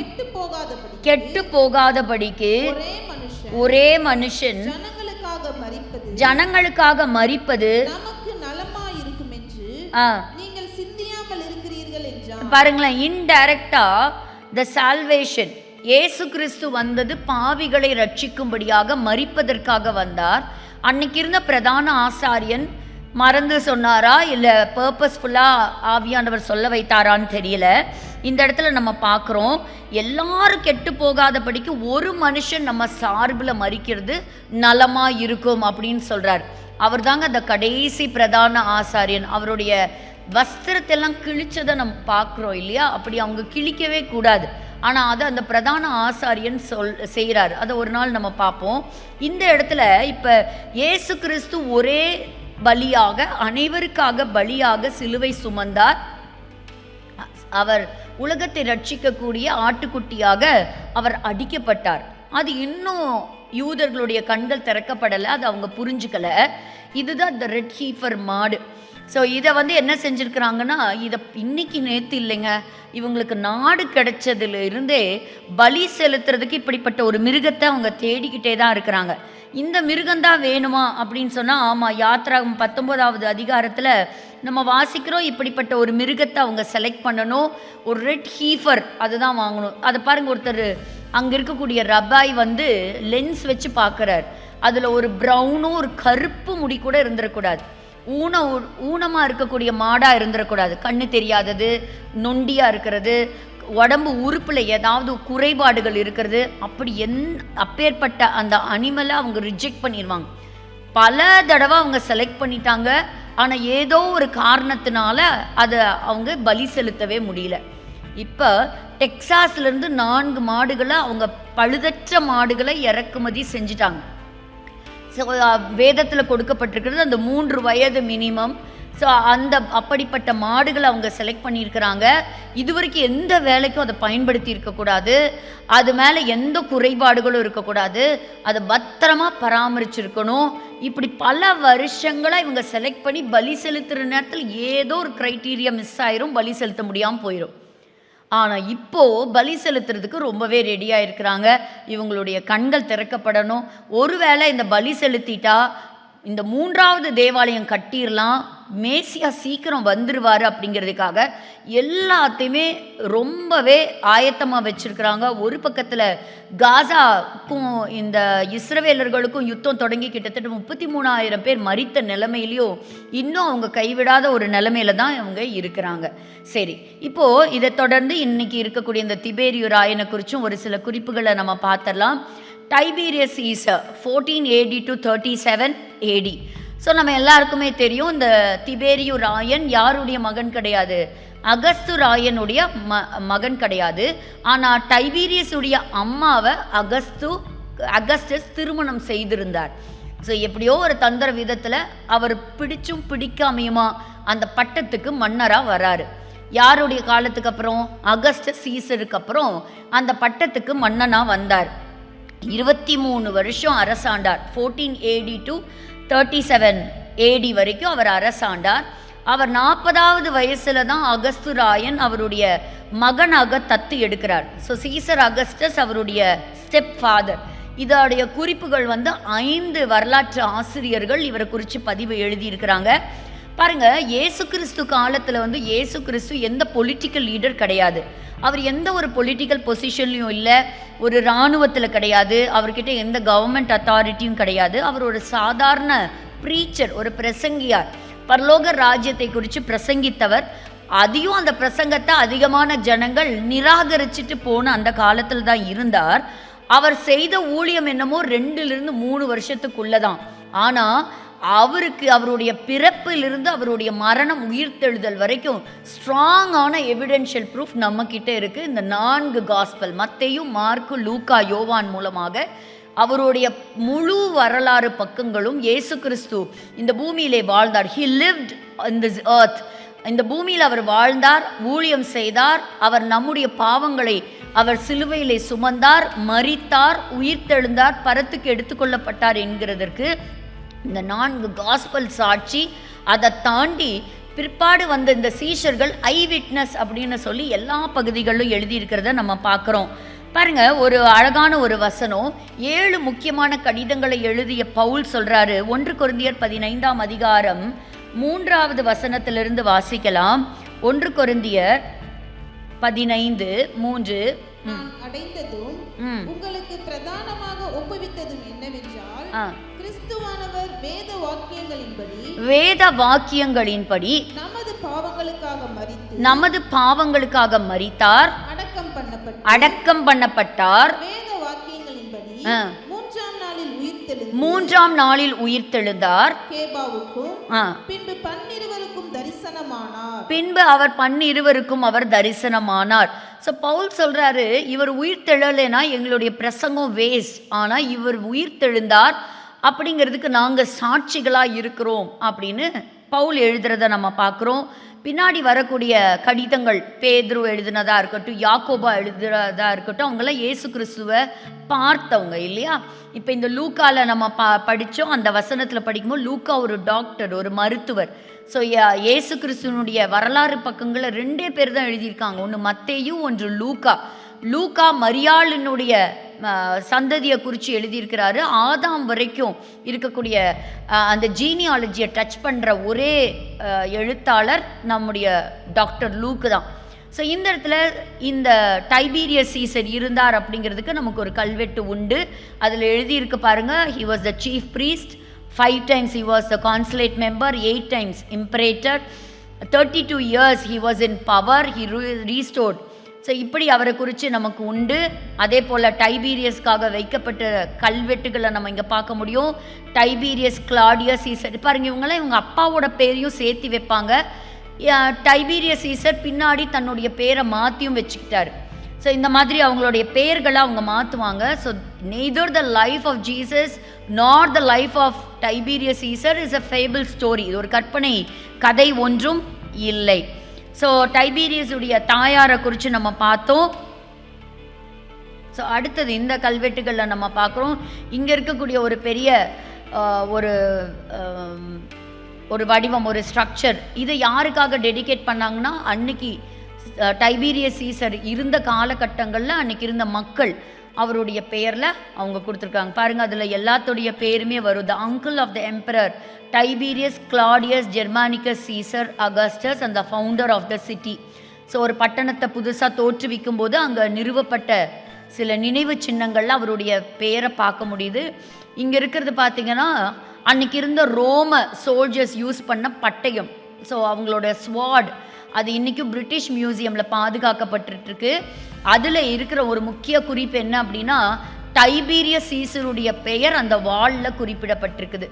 கெட்டு போகாதபடிக்கு ஒரே மனுஷன் ஜனங்களுக்காக மரிப்பது பாருங்களேன். இன்டைரக்டா த சால்வேஷன், இயேசு கிறிஸ்து வந்தது பாவிகளை ரட்சிக்கும்படியாக மரிப்பதற்காக வந்தார். அன்னைக்கு இருந்த பிரதான ஆசாரியன் மறந்து சொன்னாரா இல்லை பர்பஸ்ஃபுல்லாக ஆவியானவர் சொல்ல வைத்தாரான்னு தெரியல. இந்த இடத்துல நம்ம பார்க்குறோம், எல்லாரும் கெட்டு போகாதபடிக்கு ஒரு மனுஷன் நம்ம சார்பில் மரிக்கிறது நலமாக இருக்கும் அப்படின்னு சொல்கிறார். அவர் தாங்க அந்த கடைசி பிரதான ஆசாரியன். அவருடைய வஸ்திரத்தெல்லாம் கிழிச்சதை நம்ம பார்க்குறோம் இல்லையா? அப்படி அவங்க கிழிக்கவே கூடாது. ஆனால் அதை அந்த பிரதான ஆசாரியன் செய்கிறார். அதை ஒரு நாள் நம்ம பார்ப்போம். இந்த இடத்துல இப்போ இயேசு கிறிஸ்து ஒரே பலியாக, அனைவருக்காக பலியாக சிலுவை சுமந்தார். அவர் உலகத்தை ரட்சிக்கக்கூடிய ஆட்டுக்குட்டியாக அவர் அடிக்கப்பட்டார். அது இன்னும் யூதர்களுடைய கண்கள் திறக்கப்படலை, அது அவங்க புரிஞ்சுக்கல. இதுதான் இந்த ரெட் ஹீஃபர் மாடு. ஸோ இதை வந்து என்ன செஞ்சுருக்கிறாங்கன்னா, இதை இன்னைக்கு நேற்று இல்லைங்க, இவங்களுக்கு நாடு கிடைச்சதுல இருந்தே பலி செலுத்துறதுக்கு இப்படிப்பட்ட ஒரு மிருகத்தை அவங்க தேடிக்கிட்டே தான் இருக்கிறாங்க. இந்த மிருகந்தான் வேணுமா அப்படின்னு சொன்னால், ஆமாம், யாத்ராகம் 19வது அதிகாரத்தில் நம்ம வாசிக்கிறோம், இப்படிப்பட்ட ஒரு மிருகத்தை அவங்க செலக்ட் பண்ணணும், ஒரு ரெட் ஹீஃபர் அதுதான் வாங்கணும். அதை பாருங்கள், ஒருத்தர் அங்கே இருக்கக்கூடிய ரபாய் வந்து லென்ஸ் வச்சு பார்க்குறார். அதில் ஒரு ப்ரௌனும் ஒரு கருப்பு முடி கூட இருந்துடக்கூடாது. ஊனமாக இருக்கக்கூடிய மாடாக இருந்துடக்கூடாது. கண்ணு தெரியாதது, நொண்டியாக இருக்கிறது, உடம்பு உறுப்பில் ஏதாவது குறைபாடுகள் இருக்கிறது, அப்படி அப்பேற்பட்ட அந்த அனிமலை அவங்க ரிஜெக்ட் பண்ணிடுவாங்க. பல தடவை அவங்க செலக்ட் பண்ணிட்டாங்க. ஆனால் ஏதோ ஒரு காரணத்தினால அதை அவங்க பலி செலுத்தவே முடியல. இப்போ டெக்சாஸ்லேருந்து 4 மாடுகளை அவங்க பழுதற்ற மாடுகளை இறக்குமதி செஞ்சிட்டாங்க. வேதத்தில் கொடுக்கப்பட்டிருக்கிறது அந்த 3 வயது மினிமம். ஸோ அப்படிப்பட்ட மாடுகளை அவங்க செலக்ட் பண்ணியிருக்கிறாங்க. இதுவரைக்கும் எந்த வேலைக்கும் அதை பயன்படுத்தி இருக்கக்கூடாது, அது மேலே எந்த குறைபாடுகளும் இருக்கக்கூடாது, அதை பத்திரமா பராமரிச்சிருக்கணும். இப்படி பல வருஷங்களாக இவங்க செலக்ட் பண்ணி பலி செலுத்துகிற நேரத்தில் ஏதோ ஒரு க்ரைட்டீரியா மிஸ் ஆயிரும், பலி செலுத்த முடியாமல் போயிடும். ஆனால் இப்போது பலி செலுத்துறதுக்கு ரொம்பவே ரெடியாக இருக்கிறாங்க. இவங்களுடைய கண்கள் திறக்கப்படணும். ஒருவேளை இந்த பலி செலுத்திட்டா இந்த 3வது தேவாலயம் கட்டிடலாம், மேசியா சீக்கிரம் வந்துடுவார் அப்படிங்கிறதுக்காக எல்லாத்தையுமே ரொம்பவே ஆயத்தமாக வச்சுருக்கிறாங்க. ஒரு பக்கத்தில் காசாக்கும் இந்த இஸ்ரவேலர்களுக்கும் யுத்தம் தொடங்கி கிட்டத்தட்ட 33,000 பேர் மரித்த நிலைமையிலையும் இன்னும் அவங்க கைவிடாத ஒரு நிலைமையில தான் அவங்க இருக்கிறாங்க. சரி, இப்போது இதை தொடர்ந்து இன்னைக்கு இருக்கக்கூடிய இந்த திபேரியு ராயனை குறித்தும் ஒரு சில குறிப்புகளை நம்ம பார்த்துடலாம். Tiberius is 14 AD to 37 AD. So நம்ம எல்லாருக்குமே தெரியும், இந்த திபேரியு ராயன் யாருடைய மகன் கிடையாது, அகஸ்து ராயனுடைய மகன் கிடையாது. ஆனால் டைபீரியஸுடைய அம்மாவை அகஸ்டஸ் திருமணம் செய்திருந்தார். ஸோ எப்படியோ ஒரு தந்திர விதத்தில் அவர் பிடிச்சும் பிடிக்காமையுமா அந்த பட்டத்துக்கு மன்னராக வராரு. யாருடைய காலத்துக்கு அப்புறம்? அகஸ்டஸ் சீசருக்கு அப்புறம் அந்த பட்டத்துக்கு மன்னனாக வந்தார். 23 வருஷம் அரசாண்டார். 14 AD to 37 AD வரைக்கும் அவர் அரசாண்டார். அவர் 40வது வயசுல தான் அகஸ்துராயன் அவருடைய மகனாக தத்து எடுக்கிறார். ஸோ சீசர் அகஸ்டஸ் அவருடைய ஸ்டெப் ஃபாதர். இதோடைய குறிப்புகள் 5 வரலாற்று ஆசிரியர்கள் இவரை குறித்து பதிவு எழுதியிருக்கிறாங்க. பாருங்க, இயேசு கிறிஸ்து காலத்தில் இயேசு கிறிஸ்து எந்த பொலிட்டிக்கல் லீடர் கிடையாது. அவர் எந்த ஒரு பொலிட்டிக்கல் பொசிஷன்லையும் இல்லை, ஒரு இராணுவத்தில் கிடையாது, அவர்கிட்ட எந்த கவர்மெண்ட் அத்தாரிட்டியும் கிடையாது. அவர் ஒரு சாதாரண ப்ரீச்சர், ஒரு பிரசங்கியார், பரலோக ராஜ்யத்தை குறித்து பிரசங்கித்தவர். அதையும் அந்த பிரசங்கத்தை அதிகமான ஜனங்கள் நிராகரிச்சுட்டு போன அந்த காலத்தில் தான் இருந்தார். அவர் செய்த ஊழியம் என்னமோ 2-3 வருஷத்துக்குள்ள தான். ஆனால் அவருக்கு அவருடைய பிறப்பிலிருந்து அவருடைய மரணம், உயிர்த்தெழுதல் வரைக்கும் ஸ்ட்ராங்கான எவிடென்ஷியல் ப்ரூஃப் நம்மக்கிட்ட இருக்குது. இந்த 4 காஸ்பல், மத்தேயு, மார்க்கு, லூக்கா, யோவான் மூலமாக அவருடைய முழு வரலாறு பக்கங்களும் இயேசு கிறிஸ்து இந்த பூமியிலே வாழ்ந்தார். He lived in this earth. இந்த பூமியில் அவர் வாழ்ந்தார், ஊழியம் செய்தார். அவர் நம்முடைய பாவங்களை அவர் சிலுவையிலே சுமந்தார், மரித்தார், உயிர்த்தெழுந்தார், பரத்துக்கு எடுத்துக்கொள்ளப்பட்டார் என்கிறதற்கு இந்த 4 காஸ்பல் சாட்சி. அதை தாண்டி பிற்பாடு வந்த இந்த சீஷர்கள் ஐ விட்னஸ் அப்படின்னு சொல்லி எல்லா பகுதிகளிலும் எழுதியிருக்கிறத நம்ம பார்க்குறோம். பாருங்க, ஒரு அழகான ஒரு வசனம். 7 முக்கியமான கடிதங்களை எழுதிய பவுல் சொல்றாரு. 1 கொரிந்தியர் 15ஆம் அதிகாரம் 3வது வசனத்திலிருந்து வாசிக்கலாம். 1 கொரிந்தியர் 15:3. நான் அடைந்ததும் உங்களுக்கு பிரதானமாக ஒப்புவித்ததும் என்னவென்றால், கிறிஸ்துவானவர் வேத வாக்கியங்களின்படி நமது பாவங்களுக்காக மரித்தார், அடக்கம் பண்ணப்பட்டார், வேத வாக்கியங்களின்படி 3ஆம் நாளில் உயிர்த்தெழுந்தார், பின்பு அவர் 12 அவர் தரிசனமானார். ஸோ பவுல் சொல்றாரு, இவர் உயிர்த்தெழலைனா எங்களுடைய பிரசங்கம் வேஸ்ட், ஆனால் இவர் உயிர்த்தெழுந்தார் அப்படிங்கிறதுக்கு நாங்கள் சாட்சிகளாக இருக்கிறோம் அப்படின்னு பவுல் எழுதுறத நம்ம பார்க்குறோம். பின்னாடி வரக்கூடிய கடிதங்கள், பேதுரு எழுதுனதாக இருக்கட்டும், யாக்கோபா எழுதுறதா இருக்கட்டும், அவங்களாம் இயேசு கிறிஸ்துவை பார்த்தவங்க இல்லையா. இப்போ இந்த லூக்காவில் நம்ம படித்தோம். அந்த வசனத்தில் படிக்கும்போது லூக்கா ஒரு டாக்டர், ஒரு மருத்துவர். ஸோ இயேசு கிறிஸ்துவனுடைய வரலாறு பக்கங்களை 2 பேர் தான் எழுதியிருக்காங்க. ஒன்று மத்தேயு, ஒன்று லூக்கா. லூக்கா மரியாளினுடைய சந்ததியை குறித்து எழுதியிருக்கிறாரு. ஆதாம் வரைக்கும் இருக்கக்கூடிய அந்த ஜீனியாலஜியை டச் பண்ணுற ஒரே எழுத்தாளர் நம்முடைய டாக்டர் லூக்கு தான். ஸோ இந்த இடத்துல இந்த டைபீரியஸ் சீசர் இருந்தார் அப்படிங்கிறதுக்கு நமக்கு ஒரு கல்வெட்டு உண்டு. அதில் எழுதியிருக்கு பாருங்கள். He was the chief priest, 5 times he was the consulate member, 8 times imperator, 32 years he was in power, he restored. So இப்படி அவரை குறித்து நமக்கு உண்டு. அதே போல் டைபீரியஸ்க்காக வைக்கப்பட்ட கல்வெட்டுகளை நம்ம இங்கே பார்க்க முடியும். டைபீரியஸ், கிளாடியஸ் சீசர் பாருங்கள், இவங்களாம் இவங்க அப்பாவோட பேரையும் சேர்த்து வைப்பாங்க. டைபீரியஸ் சீசர் பின்னாடி தன்னுடைய பேரை மாற்றியும் வச்சுக்கிட்டார். ஸோ இந்த மாதிரி அவங்களுடைய பெயர்களை அவங்க மாற்றுவாங்க. So neither the life of Jesus nor the life of Tiberius Caesar is a fable story. இது ஒரு கற்பனை கதை ஒன்றும் இல்லை. ஸோ டைபீரியஸுடைய தாயாரை குறித்து நம்ம பார்த்தோம். ஸோ அடுத்தது இந்த கல்வெட்டுகளில் நம்ம பார்க்குறோம். இங்கே இருக்கக்கூடிய ஒரு பெரிய ஒரு வடிவம், ஒரு ஸ்ட்ரக்சர், இதை யாருக்காக டெடிகேட் பண்ணாங்கன்னா, அன்னைக்கு டைபீரியஸ் சீசர் இருந்த காலகட்டங்களில் அன்னைக்கு இருந்த மக்கள் அவருடைய பெயரில் அவங்க கொடுத்துருக்காங்க. பாருங்கள், அதில் எல்லாத்துடைய பேருமே வரும். The uncle of the emperor Tiberius Claudius Germanicus Caesar Augustus and the founder of the city. So ஒரு பட்டணத்தை புதுசாக தோற்றுவிக்கும் போது அங்கே நிறுவப்பட்ட சில நினைவு சின்னங்களில் அவருடைய பெயரை பார்க்க முடியுது. இங்கே இருக்கிறது பார்த்திங்கன்னா அன்றைக்கி இருந்த ரோம சோல்ஜர்ஸ் யூஸ் பண்ண பட்டயம். ஸோ அவங்களோட ஸ்வாட் அது இன்றைக்கும் பிரிட்டிஷ் மியூசியமில் பாதுகாக்கப்பட்டுருக்கு. அதில் இருக்கிற ஒரு முக்கிய குறிப்பு என்ன அப்படின்னா, டைபீரியஸ் சீசருடைய பெயர் அந்த வாலில் குறிப்பிடப்பட்டிருக்குது.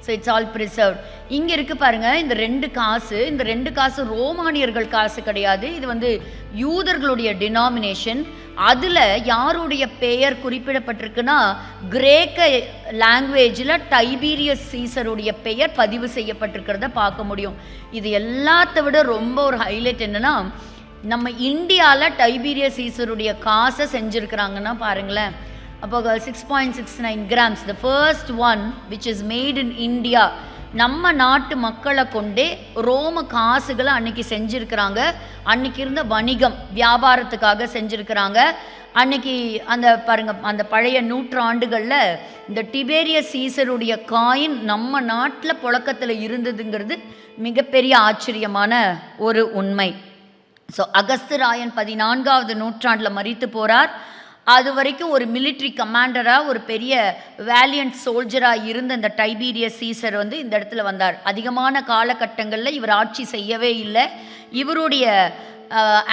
So it's all preserved. இங்கே இருக்குது பாருங்கள், இந்த 2 காசு. இந்த 2 காசு ரோமானியர்கள் காசு கிடையாது. இது யூதர்களுடைய டினாமினேஷன். அதில் யாருடைய பெயர் குறிப்பிடப்பட்டிருக்குன்னா, கிரேக்க லாங்குவேஜில் டைபீரியஸ் சீசருடைய பெயர் பதிவு செய்யப்பட்டிருக்கிறத பார்க்க முடியும். இது எல்லாத்த விட ரொம்ப ஒரு ஹைலைட் என்னென்னா, நம்ம இந்தியாவில் டைபீரியஸ் சீசருடைய காசை செஞ்சுருக்கிறாங்கன்னா பாருங்களேன். அப்போ 6.69 grams, the first one which is made in India. நம்ம நாட்டு மக்களை கொண்டே ரோம காசுகளை அன்னைக்கு செஞ்சுருக்கிறாங்க. அன்னைக்கு இருந்த வணிகம் வியாபாரத்துக்காக செஞ்சுருக்கிறாங்க. அன்னைக்கு அந்த பாருங்க, அந்த பழைய நூற்றாண்டுகளில் இந்த டிபேரியஸ் சீசருடைய காயின் நம்ம நாட்டில் புழக்கத்தில் இருந்ததுங்கிறது மிகப்பெரிய ஆச்சரியமான ஒரு உண்மை. ஸோ அகஸ்திராயன் 14வது நூற்றாண்டில் மரித்து போகிறார். அது வரைக்கும் ஒரு மிலிட்ரி கமாண்டராக, ஒரு பெரிய வேலியன்ட் சோல்ஜராக இருந்த இந்த டைபீரியஸ் சீசர் இந்த இடத்துல வந்தார். அதிகமான காலகட்டங்களில் இவர் ஆட்சி செய்யவே இல்லை. இவருடைய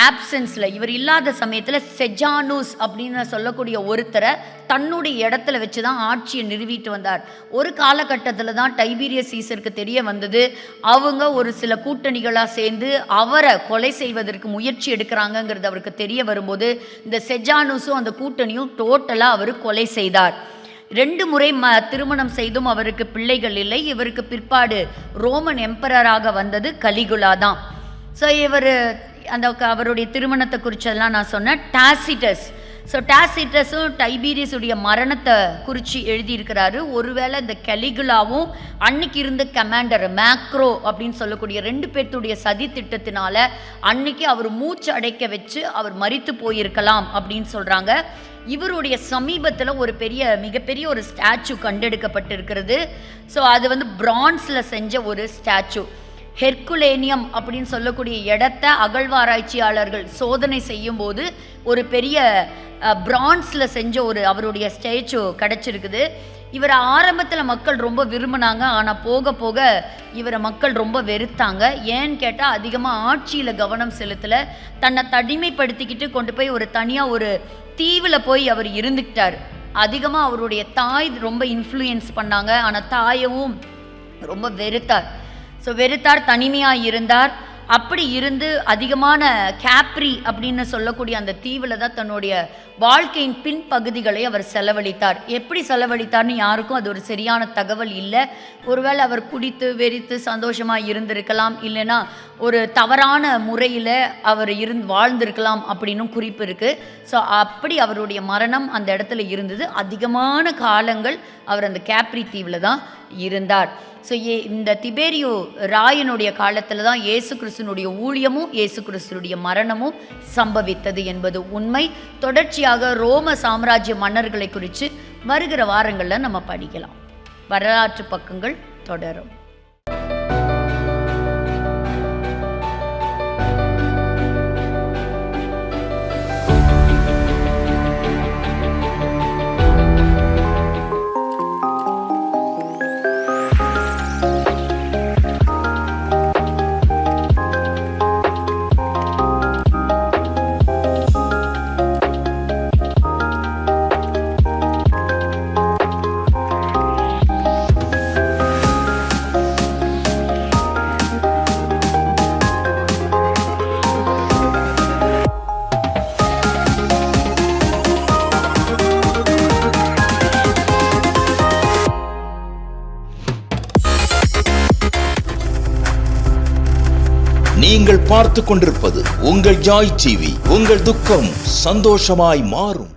ஆப்சன்ஸில், இவர் இல்லாத சமயத்தில் செஜானூஸ் அப்படின்னு சொல்லக்கூடிய ஒருத்தரை தன்னுடைய இடத்துல வச்சு தான் ஆட்சியை நிறுவிட்டு வந்தார். ஒரு காலகட்டத்தில் தான் டைபீரியஸ் சீசருக்கு தெரிய வந்தது, அவங்க ஒரு சில கூட்டணிகளாக சேர்ந்து அவரை கொலை செய்வதற்கு முயற்சி எடுக்கிறாங்கங்கிறது அவருக்கு தெரிய வரும்போது இந்த செஜானூஸும் அந்த கூட்டணியும் டோட்டலாக அவர் கொலை செய்தார். 2 முறை திருமணம் செய்தும் அவருக்கு பிள்ளைகள் இல்லை. இவருக்கு பிற்பாடு ரோமன் எம்பரராக வந்தது கலிகுலா தான். ஸோ இவர் அவருடைய திருமணத்தை குறித்தெல்லாம் நான் சொன்னேன். டாசிட்டஸ், ஸோ டாசிட்டஸும் டைபீரியஸுடைய மரணத்தை குறித்து எழுதியிருக்கிறாரு. ஒருவேளை இந்த கலிகுலாவும் அன்னைக்கு இருந்த கமாண்டர் மேக்ரோ அப்படின்னு சொல்லக்கூடிய 2 பேர்த்துடைய சதி திட்டத்தினால அன்னைக்கு அவர் மூச்சு அடைக்க வச்சு அவர் மரித்து போயிருக்கலாம் அப்படின்னு சொல்கிறாங்க. இவருடைய சமீபத்தில் ஒரு மிகப்பெரிய ஒரு ஸ்டாச்சு கண்டெடுக்கப்பட்டிருக்கிறது. ஸோ அது பிரான்ஸில் செஞ்ச ஒரு ஸ்டாச்சு. ஹெர்குலேனியம் அப்படின்னு சொல்லக்கூடிய இடத்த அகழ்வாராய்ச்சியாளர்கள் சோதனை செய்யும்போது ஒரு பெரிய பிரான்ஸில் செஞ்ச அவருடைய ஸ்டாச்சு கிடச்சிருக்குது. இவரை ஆரம்பத்தில் மக்கள் ரொம்ப விரும்பினாங்க. ஆனால் போக போக இவரை மக்கள் ரொம்ப வெறுத்தாங்க. ஏன்னு கேட்டால் அதிகமாக ஆட்சியில் கவனம் செலுத்தலை. தன்னை தனிமைப்படுத்திக்கிட்டு கொண்டு போய் தனியாக ஒரு தீவில் போய் அவர் இருந்துக்கிட்டார். அதிகமாக அவருடைய தாய் ரொம்ப இன்ஃப்ளூயன்ஸ் பண்ணாங்க. ஆனால் தாயவும் ரொம்ப வெறுத்தார். ஸோ வெறுத்தார், தனிமையாக இருந்தார். அப்படி இருந்து அதிகமான கேப்ரி அப்படின்னு சொல்லக்கூடிய அந்த தீவில் தான் தன்னுடைய வாழ்க்கையின் பின்பகுதிகளை அவர் செலவழித்தார். எப்படி செலவழித்தார்னு யாருக்கும் அது ஒரு சரியான தகவல் இல்லை. ஒருவேளை அவர் குடித்து வெறித்து சந்தோஷமாக இருந்திருக்கலாம், இல்லைன்னா ஒரு தவறான முறையில் அவர் வாழ்ந்திருக்கலாம் அப்படின்னும் குறிப்பு இருக்குது. ஸோ அப்படி அவருடைய மரணம் அந்த இடத்துல இருந்தது. அதிகமான காலங்கள் அவர் அந்த கேப்ரி தீவில் தான் இருந்தார். ஸோ இந்த திபேரியோ ராயனுடைய காலத்தில் தான் இயேசு கிறிஸ்துனுடைய ஊழியமும் இயேசு கிறிஸ்துனுடைய மரணமும் சம்பவித்தது என்பது உண்மை. தொடர்ச்சியாக ரோம சாம்ராஜ்ய மன்னர்களை குறித்து வருகிற வாரங்களில் நம்ம படிக்கலாம். வரலாற்று பக்கங்கள் தொடரும். நீங்கள் பார்த்து கொண்டிருப்பது உங்கள் ஜாய் டிவி. உங்கள் துக்கம் சந்தோஷமாய் மாறும்.